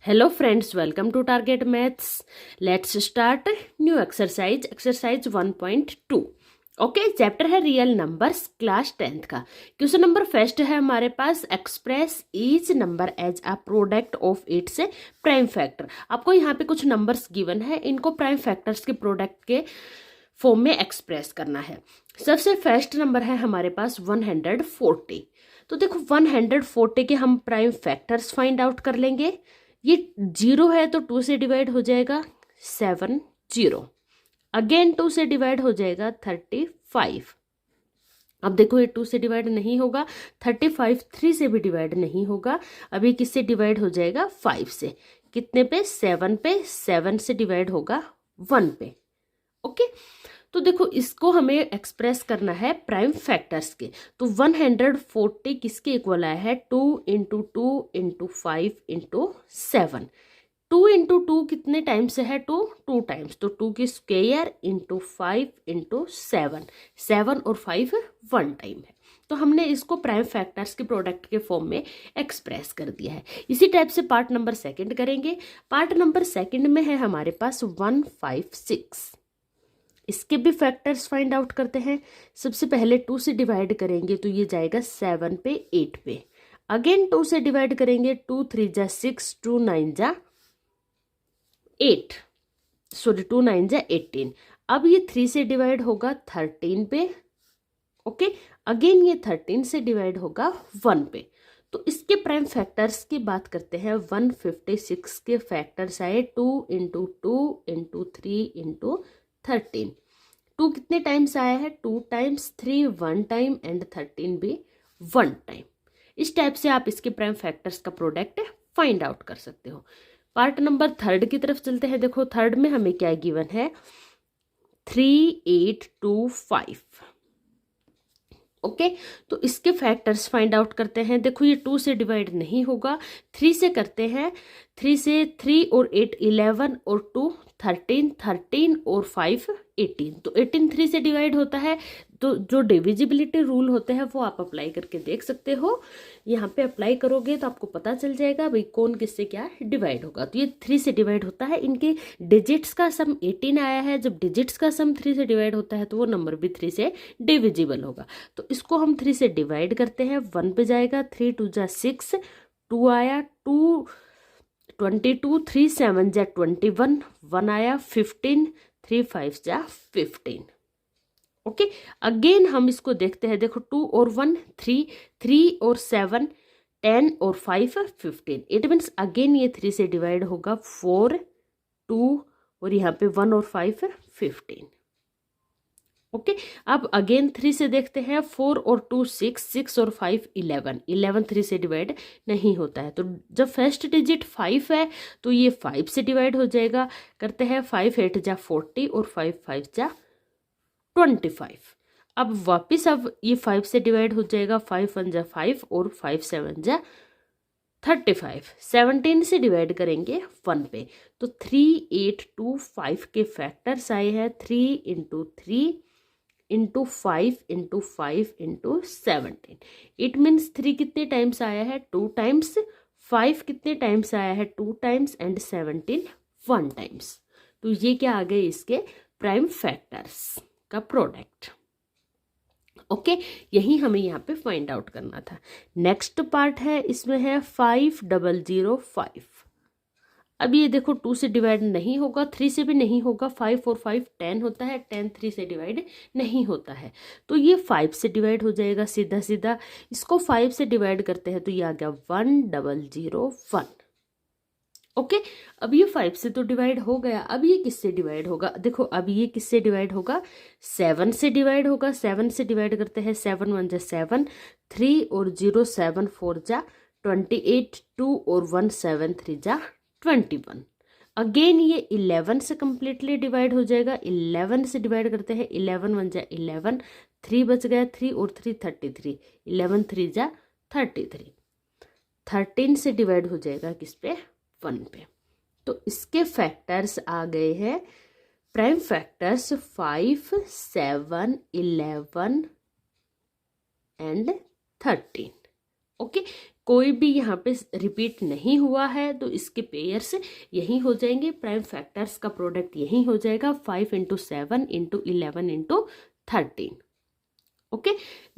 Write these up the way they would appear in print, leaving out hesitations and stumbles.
Hello friends, welcome to Target Maths. Let's start new exercise 1.2. Okay, chapter है real numbers, class 10th का। Question number first है हमारे पास, express each number as a product of its prime factor. आपको यहाँ पे कुछ numbers given है, इनको प्राइम फैक्टर्स के प्रोडक्ट के फॉर्म में एक्सप्रेस करना है। सबसे फर्स्ट नंबर है हमारे पास 140। तो देखो 140 के हम प्राइम फैक्टर्स फाइंड आउट कर लेंगे। ये 0 है तो 2 से डिवाइड हो जाएगा 70, अगेन 2 से डिवाइड हो जाएगा 35। अब देखो ये 2 से डिवाइड नहीं होगा, 35 3 से भी डिवाइड नहीं होगा। अब ये किससे डिवाइड हो जाएगा? 5 से। कितने पे? 7 पे। 7 से डिवाइड होगा 1 पे। ओके, तो देखो इसको हमें एक्सप्रेस करना है प्राइम फैक्टर्स के। तो 140 किसके इक्वल आया है? 2 इंटू 2 इंटू 5 इंटू 7। 2 इंटू 2 कितने टाइम्स है? 2 टाइम्स, तो 2 की स्क्वायर इंटू 5 इंटू 7। 7 और 5 1 टाइम है, तो हमने इसको प्राइम फैक्टर्स के प्रोडक्ट के फॉर्म में एक्सप्रेस कर दिया है। इसी टाइप से पार्ट नंबर सेकंड करेंगे। पार्ट नंबर सेकंड में है हमारे पास 156। इसके भी फैक्टर्स फाइंड आउट करते हैं। सबसे पहले 2 से डिवाइड करेंगे तो ये जाएगा 7 पे 8 पे। अगेन 2 से डिवाइड करेंगे, 2 3 जा 6, 2 9 जा 8, सॉरी 2 9 जा 18। अब ये 3 से डिवाइड होगा 13 पे। ओके, अगेन ये 13 से डिवाइड होगा 1 पे। तो इसके प्राइम फैक्टर्स की बात करते हैं। 156 के फैक्टर्स आए 2 इंटू 2 इंटू 3 इंटू 13। 2 कितने टाइम्स आया है? 2 टाइम्स, 3 1 टाइम एंड 13 भी 1 टाइम। इस टाइप से आप इसके प्राइम फैक्टर्स का प्रोडक्ट फाइंड आउट कर सकते हो। पार्ट नंबर थर्ड की तरफ चलते हैं। देखो थर्ड में हमें क्या गिवन है? 3825। ओके, तो इसके फैक्टर्स फाइंड आउट करते हैं। देखो ये 2 से डिवाइड नहीं होगा, 3 से करते हैं। 3 से 3 और 8 11 और 2 13, 13 और 5 18। तो 18 3 से डिवाइड होता है। तो जो डिविजिबिलिटी रूल होते हैं वो आप अप्लाई करके देख सकते हो। यहाँ पे अप्लाई करोगे तो आपको पता चल जाएगा भाई कौन किससे क्या डिवाइड होगा। तो ये 3 से डिवाइड होता है। इनके डिजिट्स का सम 18 आया है। जब डिजिट्स का सम 3 से डिवाइड होता है तो वो नंबर भी 3 से डिविजिबल होगा। तो इसको हम 3 से डिवाइड करते हैं, 1 पे जाएगा। 3 2 जा 6, 2 आया, 2 22, 3 7 जा 21, 1 आया, 15, 3 5 जा 15। ओके, अगेन हम इसको देखते हैं। देखो 2 और 1 3, 3 और 7 10 और 5 15। इट मीन्स अगेन ये 3 से डिवाइड होगा 4 2 और यहाँ पे 1 और 5 15। ओके, अब अगेन 3 से देखते हैं। 4 और 2 6, 6 और 5 11। 11 3 से डिवाइड नहीं होता है। तो जब फर्स्ट डिजिट 5 है तो ये 5 से डिवाइड हो जाएगा। करते हैं 5 8 जा 40 और 5 5 जा 25। अब वापस अब ये 5 से डिवाइड हो जाएगा। 5 1 जा 5 और 5 7 जा 35। 17 से डिवाइड करेंगे 1 पे। तो 3825 के फैक्टर्स आए हैं 3 into 3 into 5 into 5 into 17। It means 3 कितने टाइम्स आया है? 2 टाइम्स। 5 कितने टाइम्स आया है? 2 टाइम्स एंड 17 1 टाइम्स। तो ये क्या आ गए? इसके प्राइम फैक्टर्स का प्रोडक्ट। ओके, यही हमें यहाँ पे फाइंड आउट करना था। नेक्स्ट पार्ट है, इसमें है 5005। अब ये देखो 2 से डिवाइड नहीं होगा, 3 से भी नहीं होगा। 5 और 5 10 होता है, 10 3 से डिवाइड नहीं होता है। तो ये 5 से डिवाइड हो जाएगा सीधा सीधा। इसको 5 से डिवाइड करते हैं तो ये आ गया 1001। ओके, अब ये 5 से तो डिवाइड हो गया। अब ये किससे डिवाइड होगा? देखो अब ये किससे डिवाइड होगा? 7 से डिवाइड होगा। 7 से डिवाइड करते हैं। 7 1 जा 7, 3 और 0 7 4 जा 28, 2 और 1 7 3 जा 21। अगेन ये 11 से कंप्लीटली डिवाइड हो जाएगा। 11 से डिवाइड करते हैं। 11 1 जा 11, 3 बच गया, 3 और 3 33, 11 3 जा 33। 13 से डिवाइड हो जाएगा किस पे? 1 पे। तो इसके फैक्टर्स आ गए हैं, प्राइम फैक्टर्स 5 7 11 एंड 13। ओके, कोई भी यहाँ पे रिपीट नहीं हुआ है तो इसके पेयर्स यही हो जाएंगे, प्राइम फैक्टर्स का प्रोडक्ट यही हो जाएगा 5 × 7 × 11 × 13। ओके,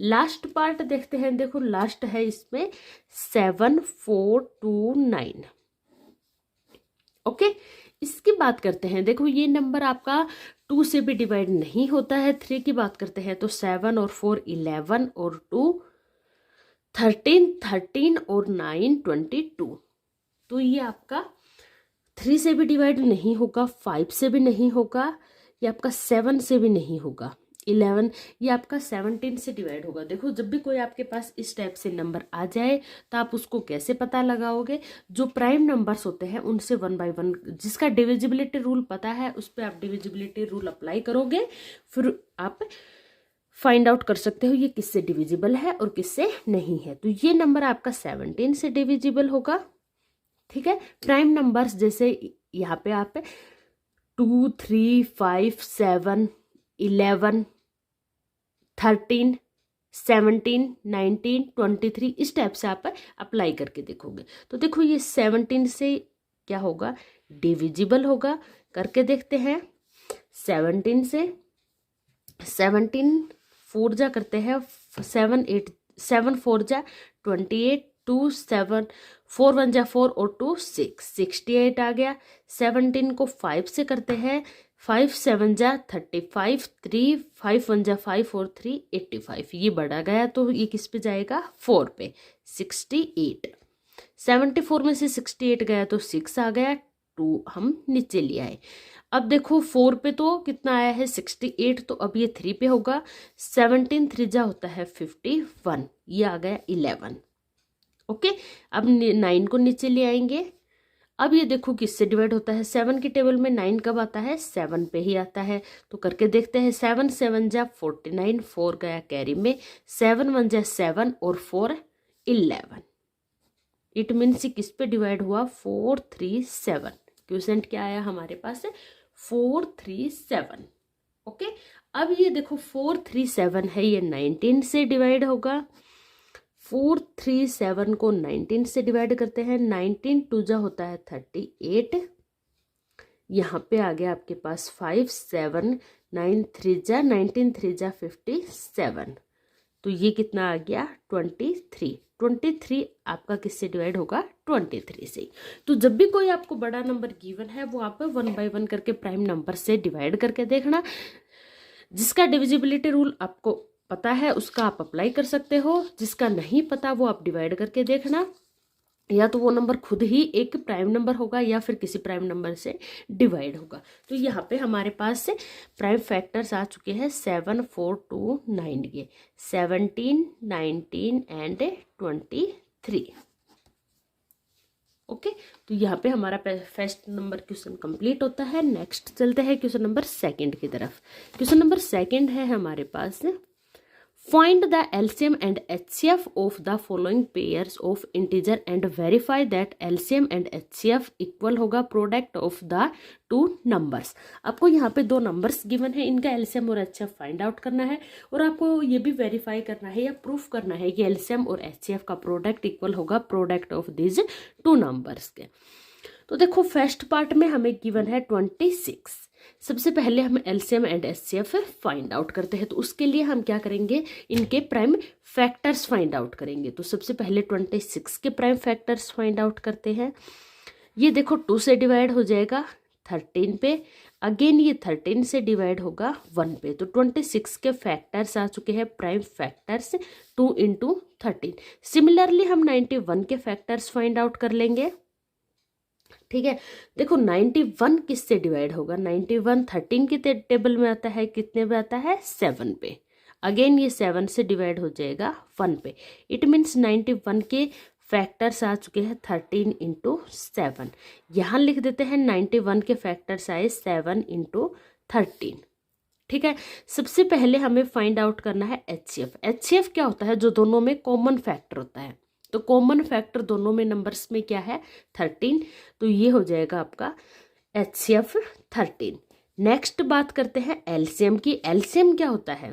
लास्ट पार्ट देखते हैं। देखो लास्ट है इसमें 7 4 2 9। ओके, इसकी बात करते हैं। देखो ये नंबर आपका 2 से भी डिवाइड नहीं होता है। 3 की बात करते हैं तो 7 और 4 11 और 2 13, 13 और 9 22। तो ये आपका 3 से भी डिवाइड नहीं होगा, 5 से भी नहीं होगा, ये आपका 7 से भी नहीं होगा, 11, ये आपका 17 से डिवाइड होगा। देखो जब भी कोई आपके पास इस टाइप से नंबर आ जाए तो आप उसको कैसे पता लगाओगे? जो प्राइम नंबर्स होते हैं उनसे 1 बाय 1, जिसका डिविजिबिलिटी रूल पता है उस पर आप डिविजिबिलिटी रूल अप्लाई करोगे, फिर आप फाइंड आउट कर सकते हो ये किससे डिविजिबल है और किससे नहीं है। तो ये नंबर आपका 17 से डिविजिबल होगा। ठीक है, प्राइम नंबर्स जैसे यहाँ पे आप 2 3 5 7 11 13 17 19 23 इस टाइप से आप अप्लाई करके देखोगे। तो देखो ये 17 से क्या होगा? डिविजिबल होगा। करके देखते हैं। 17 से 17 4 जा करते हैं, 7 8 7 4 जा 28, 2 7 4 1 जा 4 और 2 6 68 आ गया। 17 को 5 से करते हैं, 5 7 जा 35, 3 5 1 जा 5 और 3 85। ये बढ़ा गया तो ये किस पे जाएगा? 4 पे, 68। 74 में से 68 गया तो 6 आ गया, 2 हम नीचे ले आए। अब देखो 4 पे तो कितना आया है? 68, तो अब ये 3 पे होगा। 17 3 जा होता है 51, ये आ गया 11। ओके, अब 9 को नीचे ले आएंगे। अब ये देखो किससे डिवाइड होता है? 7 की टेबल में 9 कब आता है? 7 पे ही आता है। तो करके देखते हैं। 7 7 जा 49, 4 गया कैरी में, 7 1 जा 7 और 4 11। इट मीन्स किस पे डिवाइड हुआ? 4 3 7। क्वेश्चन क्या आया हमारे पास? 4 3 7। ओके, अब ये देखो 4 3 7 है, ये 19 से डिवाइड होगा। 4 3 7 को 19 से डिवाइड करते हैं। 19 2 जा होता है 38। यहाँ पे आ गया आपके पास 5 7 9 3 जा 19 3 जा 57। तो ये कितना आ गया? 23। 23 आपका किससे डिवाइड होगा? 23 से। तो जब भी कोई आपको बड़ा नंबर गिवन है वो आप 1 बाय 1 करके प्राइम नंबर से डिवाइड करके देखना। जिसका डिविजिबिलिटी रूल आपको पता है उसका आप अप्लाई कर सकते हो, जिसका नहीं पता वो आप डिवाइड करके देखना। या तो वो नंबर खुद ही एक प्राइम नंबर होगा या फिर किसी प्राइम नंबर से डिवाइड होगा। तो यहाँ पे हमारे पास से प्राइम फैक्टर्स आ चुके हैं 7 4 2 9 के, 17 19 एंड 23। ओके, तो यहाँ पे हमारा फर्स्ट नंबर क्वेश्चन कंप्लीट होता है। नेक्स्ट चलते हैं क्वेश्चन नंबर सेकंड की तरफ। क्वेश्चन नंबर सेकंड है हमारे पास, Find the LCM and HCF of the following pairs of integer and verify that LCM and HCF equal होगा product of the two numbers. आपको यहाँ पे दो नंबर्स गिवन है, इनका LCM और HCF फाइंड आउट करना है और आपको ये भी वेरीफाई करना है या प्रूफ करना है कि LCM और HCF का प्रोडक्ट इक्वल होगा product of this two numbers के। तो देखो फर्स्ट पार्ट में हमें गिवन है 26। सबसे पहले हम LCM and HCF find out करते हैं। तो उसके लिए हम क्या करेंगे? इनके प्राइम फैक्टर्स फाइंड आउट करेंगे। तो सबसे पहले 26 के प्राइम फैक्टर्स फाइंड आउट करते हैं। ये देखो 2 से डिवाइड हो जाएगा 13 पे, अगेन ये 13 से डिवाइड होगा 1 पे। तो 26 के फैक्टर्स आ चुके हैं प्राइम फैक्टर्स 2 × 13। सिमिलरली हम 91 के फैक्टर्स फाइंड आउट कर लेंगे। ठीक है, देखो 91 किससे डिवाइड होगा? 91 13 की टेबल में आता है, कितने पे आता है? 7 पे। अगेन ये 7 से डिवाइड हो जाएगा 1 पे। इट मीन्स 91 के फैक्टर्स आ चुके हैं 13 × 7। यहाँ लिख देते हैं 91 के फैक्टर्स आए 7 × 13। ठीक है, सबसे पहले हमें फाइंड आउट करना है HCF। HCF क्या होता है? जो दोनों में कॉमन फैक्टर होता है। तो कॉमन फैक्टर दोनों में नंबर्स में क्या है? 13। तो ये हो जाएगा आपका HCF 13। नेक्स्ट बात करते हैं LCM की। LCM क्या होता है?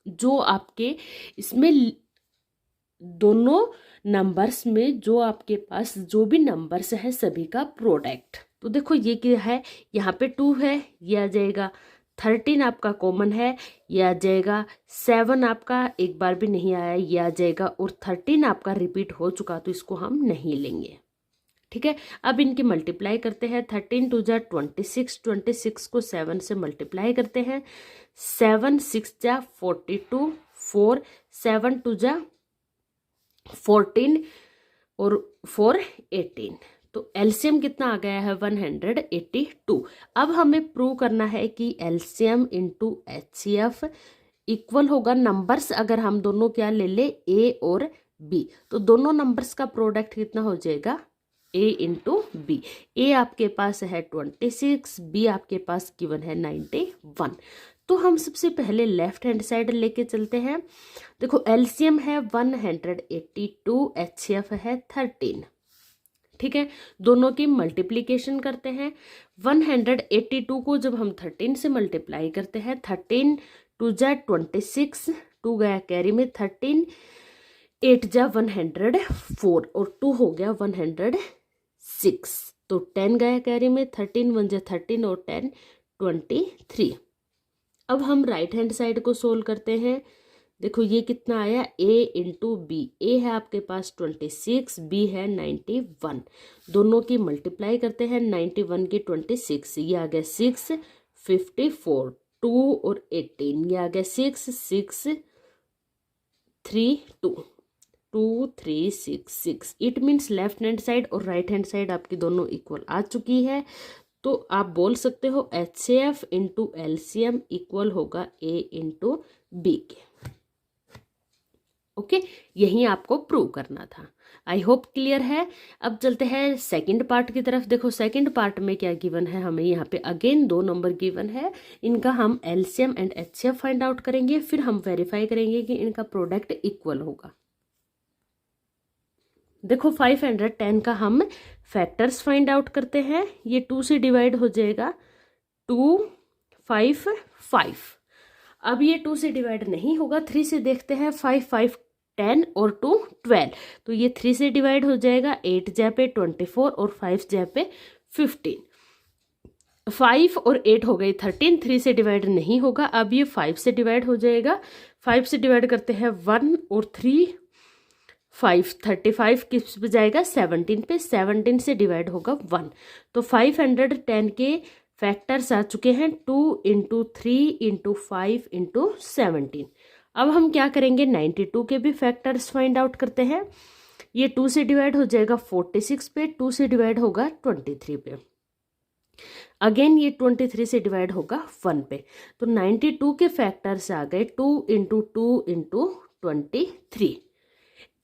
जो आपके इसमें दोनों नंबर्स में जो आपके पास जो भी नंबर्स है सभी का प्रोडक्ट। तो देखो ये क्या है, यहाँ पे 2 है, ये आ जाएगा 13 आपका कॉमन है, ये आ जाएगा 7 आपका एक बार भी नहीं आया, ये आ जाएगा, और 13 आपका रिपीट हो चुका तो इसको हम नहीं लेंगे। ठीक है, अब इनकी मल्टीप्लाई करते हैं। 13 2 जा 26, 26 को 7 से मल्टीप्लाई करते हैं। 7 6 जा 42, 4 7 2 जा 14 और 4 18। तो एलसीएम कितना आ गया है 182। अब हमें प्रूव करना है कि एलसीएम इंटू एचसीएफ इक्वल होगा नंबर्स, अगर हम दोनों क्या ले ले ए और बी, तो दोनों नंबर्स का प्रोडक्ट कितना हो जाएगा ए इंटू बी। ए आपके पास है 26, बी आपके पास गिवन है 91। तो हम सबसे पहले लेफ्ट हैंड साइड लेके चलते हैं। देखो एलसीएम है 182, एचसीएफ है 13। ठीक है, दोनों की मल्टीप्लीकेशन करते हैं। 182 को जब हम 13 से मल्टीप्लाई करते हैं, 13 2 जा 26, 2 गया कैरी में, 13 8 जा 104 और 2 हो गया 106, तो 10 गया कैरी में, 13 1 जा 13 और 10 23। अब हम राइट हैंड साइड को सोल्व करते हैं। देखो ये कितना आया a इंटू बी। ए है आपके पास 26, बी है 91, दोनों की मल्टीप्लाई करते हैं। 91 की 26, ये आ गया 6 54, 2 और 18, ये आ गया 6 6 3 2 2 3 6 6। It means left hand side और राइट हैंड साइड आपकी दोनों इक्वल आ चुकी है। तो आप बोल सकते हो एचसीएफ इंटू एलसीएम इक्वल होगा ए इंटू बी के। ओके, यही आपको प्रूव करना था। आई होप क्लियर है। अब चलते हैं सेकंड पार्ट की तरफ। देखो सेकंड पार्ट में क्या गिवन है, हमें यहाँ पे अगेन 2 नंबर गिवन है, इनका हम LCM and HCF find out करेंगे, फिर हम वेरीफाई करेंगे कि इनका प्रोडक्ट इक्वल होगा। देखो 510 का हम फैक्टर्स फाइंड आउट करते हैं। ये 2 से डिवाइड हो जाएगा, 2 5 5। अब ये 2 से डिवाइड नहीं होगा, 3 से देखते हैं। 5 5 10 और 2 12, तो ये 3 से डिवाइड हो जाएगा। 8 जै पे 24 और 5 जै पे 15। 5 और 8 हो गई 13, 3 से डिवाइड नहीं होगा। अब ये 5 से डिवाइड हो जाएगा। 5 से डिवाइड करते हैं 1 और 3, 5 35 किस पे जाएगा 17 पे, 17 से डिवाइड होगा 1। तो 510 के फैक्टर्स आ चुके हैं 2 इंटू 3 इंटू 5 इंटू 17। अब हम क्या करेंगे 92 के भी फैक्टर्स फाइंड आउट करते हैं। ये 2 से डिवाइड हो जाएगा 46 पे, 2 से डिवाइड होगा 23 पे, अगेन ये 23 से डिवाइड होगा 1 पे। तो 92 के फैक्टर्स आ गए 2 इंटू 2 इंटू 23।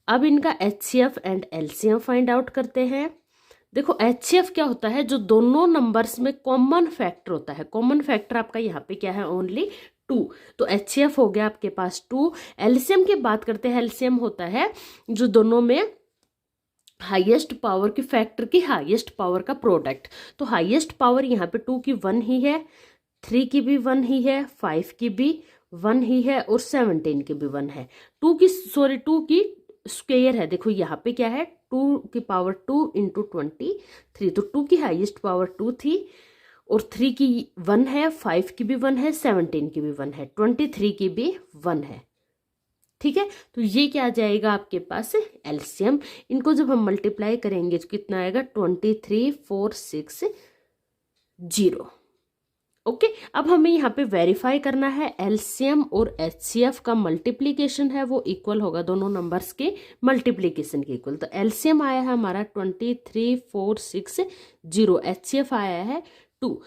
अब इनका HCF and LCM find out करते हैं। देखो एचसीएफ क्या होता है, जो दोनों नंबर्स में कॉमन फैक्टर होता है। कॉमन फैक्टर आपका यहाँ पे क्या है ओनली 2, तो एचसीएफ हो गया आपके पास 2। एलसीएम की बात करते हैं, एलसीएम होता है जो दोनों में हाईएस्ट पावर की फैक्टर की हाईएस्ट पावर का प्रोडक्ट। तो हाईएस्ट पावर यहाँ पे 2 की 1 ही है, 3 की भी 1 ही है, 5 की भी 1 ही है और 17 की भी 1 है। 2 की स्क्वायर है। देखो यहाँ पे क्या है 2 की पावर 2 इंटू 23, तो 2 की हाईएस्ट पावर 2 थी और 3 की 1 है, 5 की भी 1 है, 17 की भी 1 है, 23 की भी 1 है। ठीक है, तो ये क्या आ जाएगा आपके पास एलसीएम। इनको जब हम मल्टीप्लाई करेंगे तो कितना आएगा 23460। ओके, अब हमें यहाँ पे वेरीफाई करना है एलसीएम और एचसीएफ का मल्टीप्लीकेशन है वो इक्वल होगा, दोनों नंबर्स के मल्टीप्लीकेशन के इक्वल। तो एलसीएम आया है हमारा 23460, एचसीएफ आया है 2।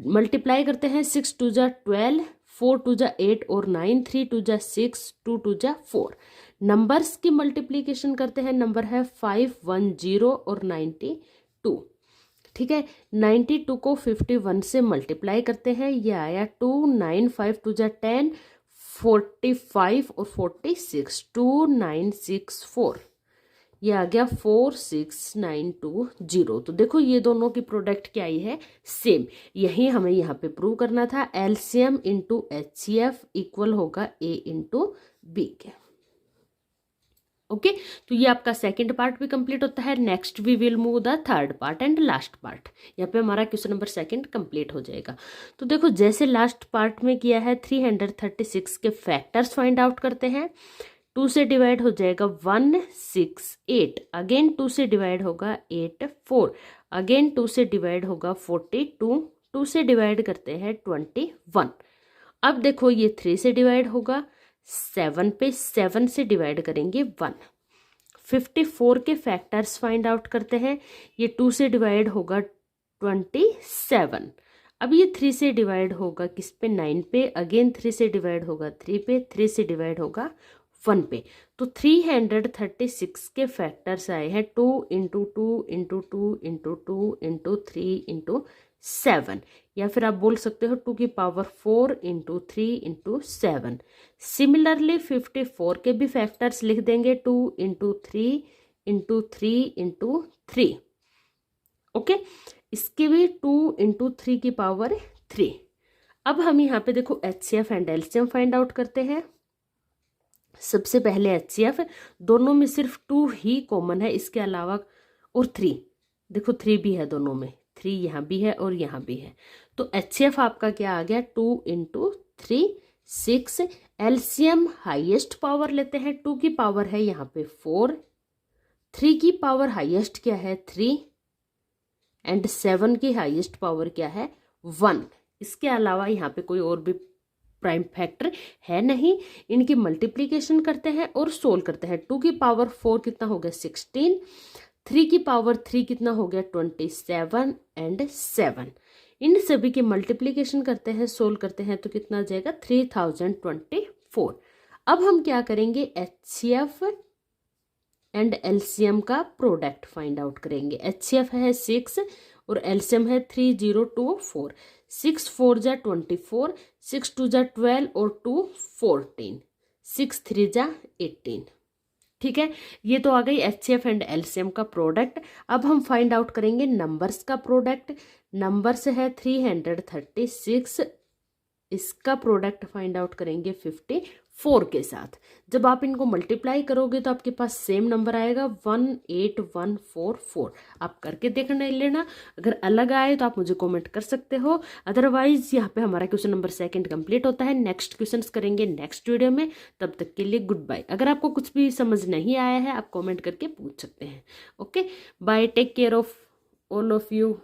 मल्टीप्लाई करते हैं 6 2 जा 12, 4 2 जा 8 और 9, 3 2 जा 6, 2 2 जा 4। नंबर्स की मल्टीप्लीकेशन करते हैं, नंबर है 510 और 92। ठीक है, 92 को 51 से मल्टीप्लाई करते हैं, ये आया 2 9 5 2 जा 10, 45 और 46, 2964, ये आ गया 46920। तो देखो ये दोनों की प्रोडक्ट क्या आई है सेम, यही हमें यहाँ पे प्रूव करना था। एलसीएम इंटू एचसीएफ इक्वल होगा ए इंटू बी के। ओके तो ये आपका सेकंड पार्ट भी कंप्लीट होता है। Next we will move the third part and last part. यहाँ पे हमारा क्वेश्चन नंबर सेकंड कंप्लीट हो जाएगा। तो देखो जैसे लास्ट पार्ट में किया है 336 के फैक्टर्स फाइंड आउट करते हैं। 2 से डिवाइड हो जाएगा 168, अगेन 2 से डिवाइड होगा 84, अगेन 2 से डिवाइड होगा 42, 2 से डिवाइड करते हैं 21। अब देखो ये 3 से डिवाइड होगा 7 पे, 7 से डिवाइड करेंगे 1। 54 के फैक्टर्स फाइंड आउट करते हैं। ये 2 से डिवाइड होगा 27। अब ये 3 से डिवाइड होगा किस पे, 9 पे, अगेन 3 से डिवाइड होगा 3 पे, 3 से डिवाइड होगा 1 पे। तो 336 के फैक्टर्स आए हैं 2 into 2 into 2 into 2 into 3 into 7, या फिर आप बोल सकते हो 2 की पावर 4 इंटू 3 इंटू 7। सिमिलरली 54 के भी फैक्टर्स लिख देंगे 2 इंटू 3 इंटू 3 इंटू 3। ओके इसके भी 2 इंटू 3 की पावर 3। अब हम यहाँ पे देखो HCF and LCM find out करते हैं। सबसे पहले HCF, दोनों में सिर्फ 2 ही कॉमन है, इसके अलावा और 3, देखो 3 भी है दोनों में, 3 यहाँ भी है और यहाँ भी है। तो HCF आपका क्या आ गया 2 इंटू 3 6। LCM हाईएस्ट पावर लेते हैं, 2 की पावर है यहाँ पे 4, 3 की पावर हाईएस्ट क्या है 3 एंड 7 की हाईएस्ट पावर क्या है 1। इसके अलावा यहाँ पे कोई और भी प्राइम फैक्टर है नहीं। इनकी मल्टीप्लीकेशन करते हैं और सोल्व करते हैं। 2 की पावर 4 कितना हो गया 16, 3 की पावर 3 कितना हो गया 27 एंड 7। इन सभी की मल्टीप्लीकेशन करते हैं, सोल्व करते हैं तो कितना आ जाएगा 3024। अब हम क्या करेंगे HCF एंड LCM का प्रोडक्ट फाइंड आउट करेंगे। HCF है 6 और LCM है 3024। 6 4 जा 24, 6 2 जा 12 और 2 14, 6 3 जा 18। ठीक है, ये तो आ गई HCF एंड LCM का प्रोडक्ट। अब हम फाइंड आउट करेंगे नंबर्स का प्रोडक्ट। नंबर्स है 336, इसका प्रोडक्ट फाइंड आउट करेंगे 54 के साथ। जब आप इनको मल्टीप्लाई करोगे तो आपके पास सेम नंबर आएगा 18144। आप करके देखने लेना, अगर अलग आए तो आप मुझे कमेंट कर सकते हो। अदरवाइज यहाँ पे हमारा क्वेश्चन नंबर सेकंड कंप्लीट होता है। नेक्स्ट क्वेश्चंस करेंगे नेक्स्ट वीडियो में, तब तक के लिए गुड बाय। अगर आपको कुछ भी समझ नहीं आया है आप कॉमेंट करके पूछ सकते हैं। Okay bye, take care of all of you.